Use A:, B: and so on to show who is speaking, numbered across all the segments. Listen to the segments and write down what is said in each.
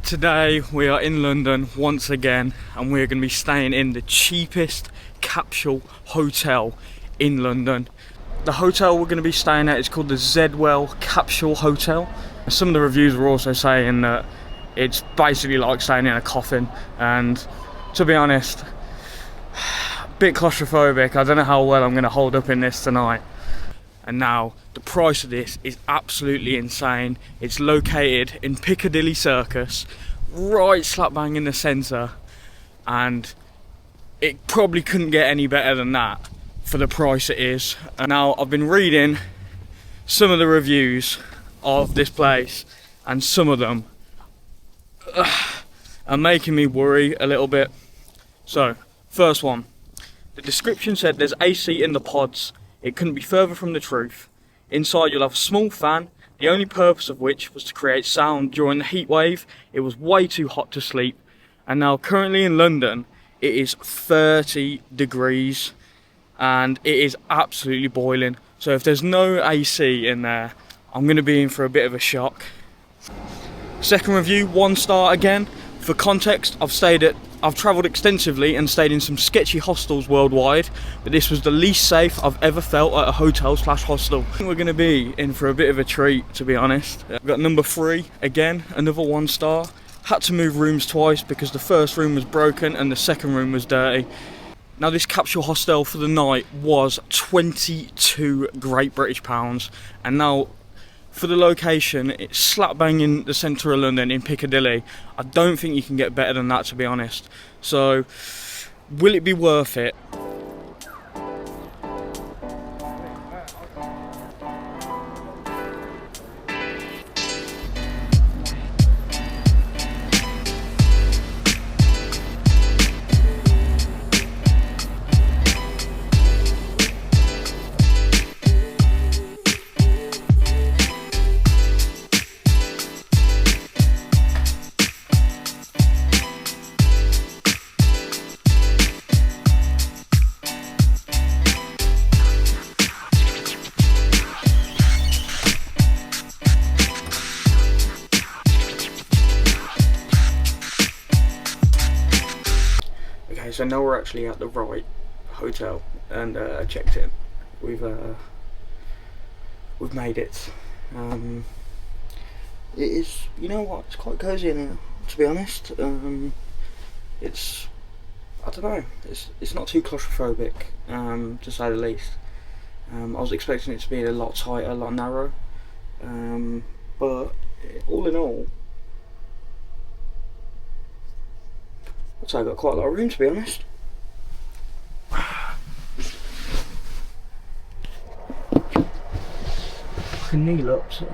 A: Today we are in London once again, and we're going to be staying in the cheapest Capsule hotel in London. The hotel we're going to be staying at is called the Zedwell Capsule Hotel. Some of the reviews were also saying that it's basically like staying in a coffin, and to be honest, a bit claustrophobic. I don't know how well I'm going to hold up in this tonight. And now the price of this is absolutely insane. It's located in Piccadilly Circus, right slap bang in the centre, and it probably couldn't get any better than that for the price it is. And now I've been reading some of the reviews of this place, and some of them are making me worry a little bit. So, first one, the description said there's AC in the pods. It couldn't be further from the truth. Inside you'll have a small fan, the only purpose of which was to create sound during the heat wave. It was way too hot to sleep. And now currently in London, it is 30 degrees and it is absolutely boiling. So if there's no AC in there, I'm going to be in for a bit of a shock. Second review, 1 star again. For context, I've travelled extensively and stayed in some sketchy hostels worldwide, but this was the least safe I've ever felt at a hotel/hostel. I think we're going to be in for a bit of a treat, to be honest. I've got number 3, again, another 1 star. Had to move rooms twice because the first room was broken and the second room was dirty. Now this Capsule hostel for the night was 22 Great British pounds, and now for the location, it's slap bang in the centre of London in Piccadilly. I don't think you can get better than that, to be honest. So, will it be worth it? So now we're actually at the right hotel and checked in. We've made it. It is, you know what, it's quite cosy in here, to be honest. It's, I don't know, it's not too claustrophobic, to say the least. I was expecting it to be a lot tighter, a lot narrow, but all in all, so I've got quite a lot of room, to be honest. I can kneel up, so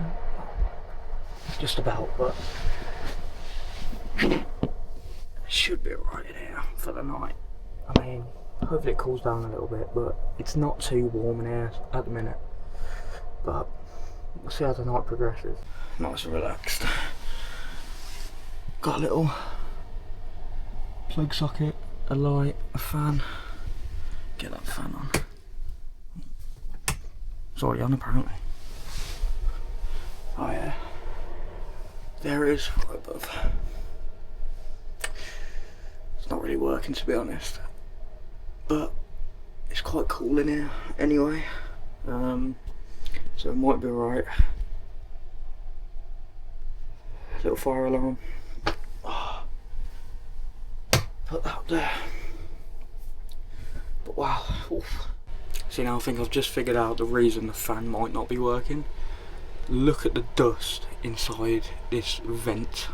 A: just about, but it should be alright in here for the night. I mean, hopefully it cools down a little bit, but it's not too warm in here at the minute. But we'll see how the night progresses. Nice and relaxed. Got a little plug socket, a light, a fan. Get that fan on. It's already on apparently. Oh yeah. There it is, right above. It's not really working, to be honest, but it's quite cool in here anyway. So it might be alright. Little fire alarm. Put that up there. But wow, oof. See, now I think I've just figured out the reason the fan might not be working. Look at the dust inside this vent.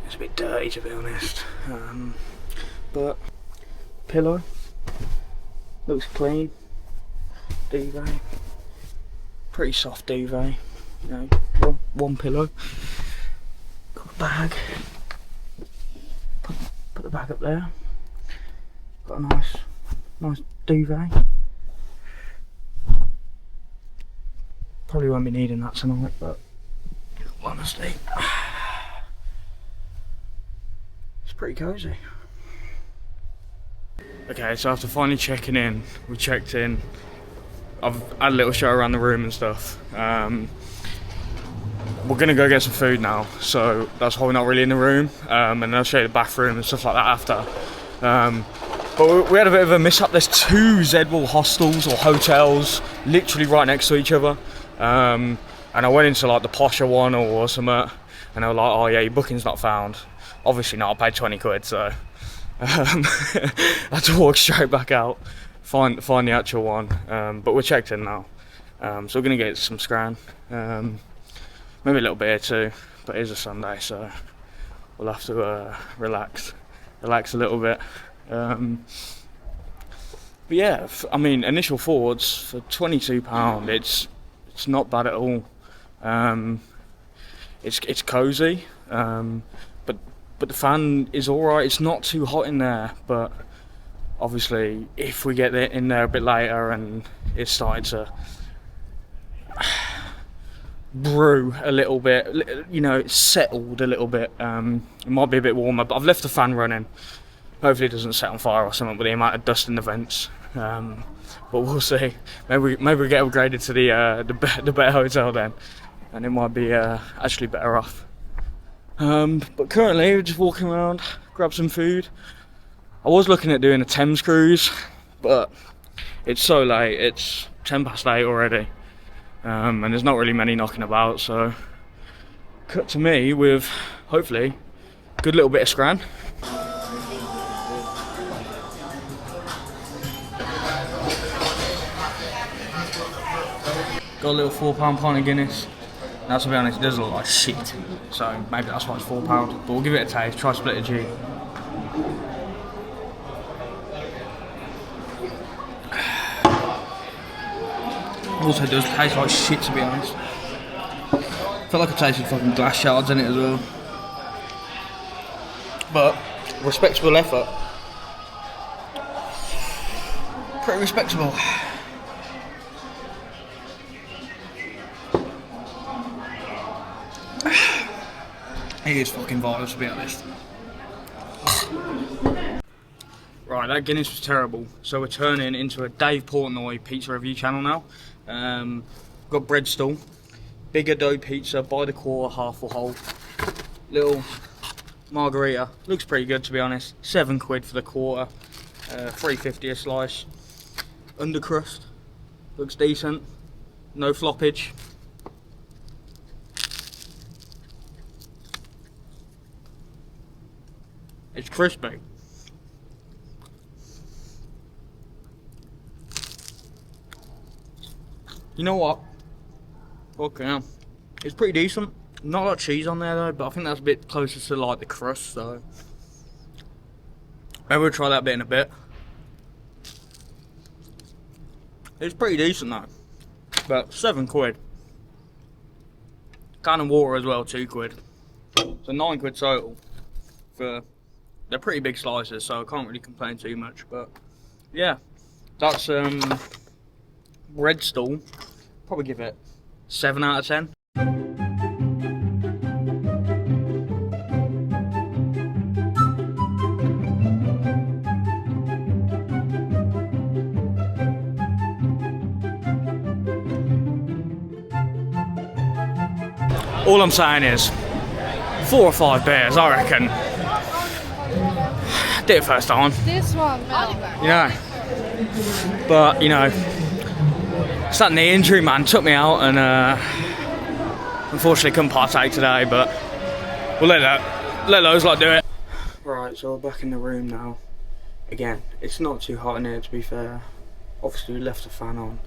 A: It's a bit dirty, to be honest. But pillow looks clean. Duvet, pretty soft duvet. You know, one pillow. Got a bag. Put the bag up there. Got a nice duvet. Probably won't be needing that tonight, but honestly, it's pretty cosy. Okay, so after finally checking in, we checked in. I've had a little show around the room and stuff. We're gonna go get some food now, so that's why we're not really in the room. And I'll show you the bathroom and stuff like that after. But we had a bit of a mishap. There's 2 Zedwall hostels or hotels literally right next to each other. And I went into like the posher one or something, and they were like, "Oh yeah, your booking's not found." Obviously not. I paid 20 quid, so I had to walk straight back out, find the actual one. But we're checked in now, so we're gonna get some scran. Maybe a little beer too, but it is a Sunday, so we'll have to relax a little bit. But yeah, I mean, initial thoughts for £22, it's not bad at all. It's cosy, but the fan is all right. It's not too hot in there, but obviously, if we get in there a bit later and it's starting to brew a little bit, you know, it's settled a little bit, it might be a bit warmer, but I've left the fan running. Hopefully it doesn't set on fire or something with the amount of dust in the vents, but we'll see. Maybe we get upgraded to the better hotel then, and it might be actually better off. But currently we're just walking around, grab some food. I was looking at doing a Thames cruise, but it's so late, it's 8:10 already. And there's not really many knocking about, so cut to me with hopefully a good little bit of scran. Got a little £4 pint of Guinness. Now, to be honest, it does look like shit, so maybe that's why it's £4, but we'll give it a taste, try split a G. Also does taste like shit, to be honest. Felt like I tasted fucking glass shards in it as well. But respectable effort. Pretty respectable. It is fucking vile, to be honest. Right, that Guinness was terrible. So we're turning into a Dave Portnoy pizza review channel now. Got bread stall, bigger dough pizza by the quarter, half or whole. Little margarita, looks pretty good, to be honest. £7 for the quarter, £3.50 a slice. Undercrust, looks decent, no floppage. It's crispy. You know what? Okay, yeah. It's pretty decent. Not a lot of cheese on there though, but I think that's a bit closer to like the crust, so maybe we'll try that bit in a bit. It's pretty decent though, but £7. Can of water as well, £2. So £9 total. They're pretty big slices, so I can't really complain too much. But yeah, that's bread stall. Probably give it 7 out of 10. All I'm saying is 4 or 5 beers, I reckon. Did it first time.
B: This one,
A: you know. But you know, it's that knee injury, man, took me out, and unfortunately couldn't partake today. But we'll let those lot do it. Right, so we're back in the room now. Again, it's not too hot in here, to be fair. Obviously we left the fan on,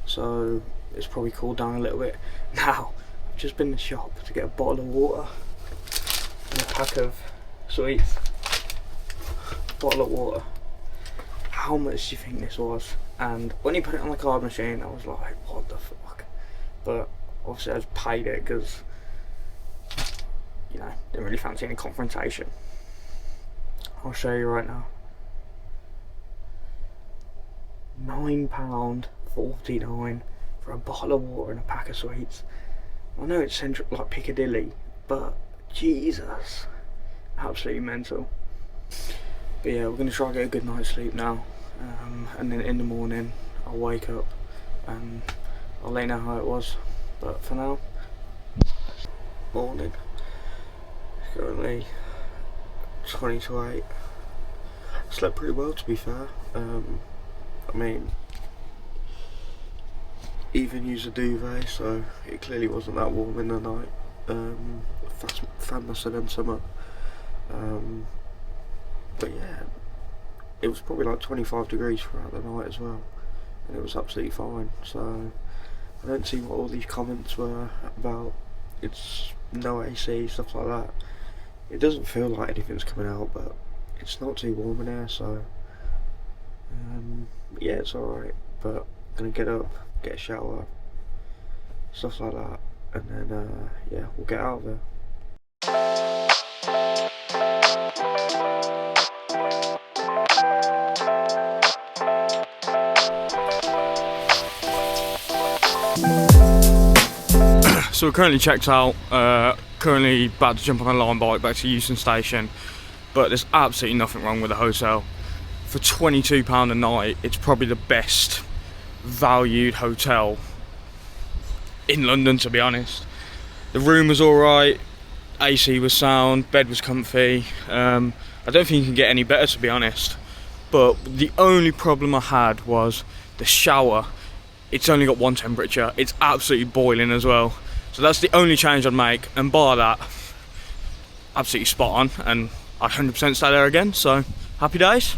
A: so it's probably cooled down a little bit. Now, I've just been in the shop to get a bottle of water and a pack of sweets. Bottle of water. How much do you think this was? And when he put it on the card machine, I was like, what the fuck? But obviously I just paid it because, you know, didn't really fancy any confrontation. I'll show you right now. £9.49 for a bottle of water and a pack of sweets. I know it's central, like Piccadilly, but Jesus, absolutely mental. But yeah, we're going to try and get a good night's sleep now, and then in the morning I'll wake up, and I'll let you know how it was. But for now, morning. It's currently 20 to 8. Slept pretty well, to be fair. I mean, even used a duvet, so it clearly wasn't that warm in the night. Fan must have done something. But yeah, it was probably like 25 degrees throughout the night as well, and it was absolutely fine. So I don't see what all these comments were about. It's no AC, stuff like that. It doesn't feel like anything's coming out, but it's not too warm in here, so yeah, it's alright. But I'm gonna get up, get a shower, stuff like that, and then yeah, we'll get out of there. So we're currently checked out, currently about to jump on a line bike back to Euston Station, but there's absolutely nothing wrong with the hotel. For £22 a night, it's probably the best valued hotel in London, to be honest. The room was alright, AC was sound, bed was comfy. I don't think you can get any better, to be honest. But the only problem I had was the shower. It's only got one temperature, it's absolutely boiling as well. So that's the only change I'd make, and bar that, absolutely spot on, and I'd 100% stay there again, so happy days.